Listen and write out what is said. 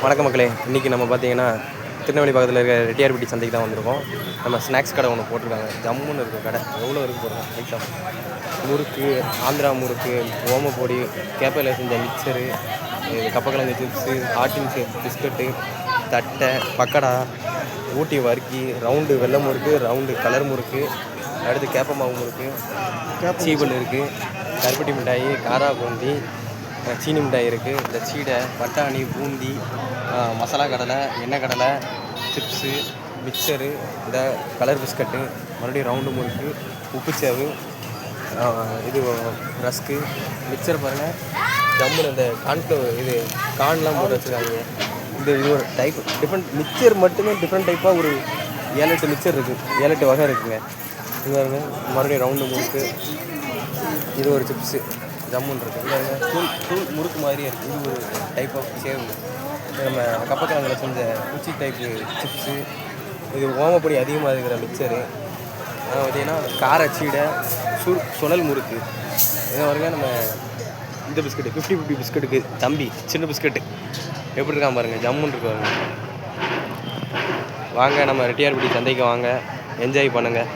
வணக்கம் மக்களே. இன்றைக்கி நம்ம பார்த்தீங்கன்னா திருநெல்வேலி பக்கத்தில் இருக்க ரெட்டியார்பட்டி சந்தைக்கு தான் வந்திருக்கோம். நம்ம ஸ்நாக்ஸ் கடை ஒன்று போட்டிருக்காங்க. ஜம்முன்னு இருக்குது கடை. எவ்வளோ இருக்குது போகிறோம் ஐட்டம். முறுக்கு, ஆந்திரா முறுக்கு, ஓமப்பொடி, கேப்பையில் செஞ்ச மிக்சரு, கப்பக்கிழங்கு சிப்ஸு, ஆட்டின் பிஸ்கட்டு, தட்டை, பக்கடா, ஊட்டி வறுக்கி, ரவுண்டு வெள்ளை முறுக்கு, ரவுண்டு கலர் முறுக்கு, அடுத்து கேப்ப மாவு முறுக்கு, சீவல் இருக்குது, கருப்பட்டி மிட்டாயி, காரா பூந்தி, சீனி மிட்டாய் இருக்குது, இந்த சீடை, பட்டாணி, பூந்தி, மசாலா கடலை, எண்ணெய் கடலை, சிப்ஸு, மிக்சரு, இந்த கலர் பிஸ்கட்டு, மறுபடியும் ரவுண்டு முறுக்கு, உப்புச்சேவு, இது ரஸ்க்கு, மிக்சர் பாருங்கள். ஜம்முன்னு இந்த கான்ஃப்ளவர் இது கார்ன்லாம் போட்டு வச்சுருக்காங்க. இது ஒரு டைப் டிஃப்ரெண்ட் மிக்சர் மட்டுமே டிஃப்ரெண்ட் டைப்பாக ஒரு 7-8 மிக்சர் இருக்குது, 7-8 வகை இருக்குதுங்க. இது பாருங்க, மறுபடியும் ரவுண்டு முறுக்கு, இது ஒரு சிப்ஸு ஜம்முன்னு இருக்குது. இது தூள் முறுக்கு மாதிரியே இருக்குது. இது ஒரு டைப் ஆஃப் சேவ். நம்ம கப்பக்கிழங்குல செஞ்ச குச்சி டைப்பு சிப்ஸு, இது ஓமப்பொடி அதிகமாக இருக்கிற மிக்சரு, பார்த்திங்கன்னா கார சீடை, சுழல் முறுக்கு. இதை பாருங்க. நம்ம இந்த பிஸ்கட்டு 50-50 பிஸ்கட்டுக்கு தம்பி சின்ன பிஸ்கட்டு எப்படி இருக்கான் பாருங்கள், ஜம்முன்னு இருக்கு பாருங்க. வாங்க நம்ம ரெட்டியார்பட்டி சந்தைக்கு வாங்க, என்ஜாய் பண்ணுங்கள்.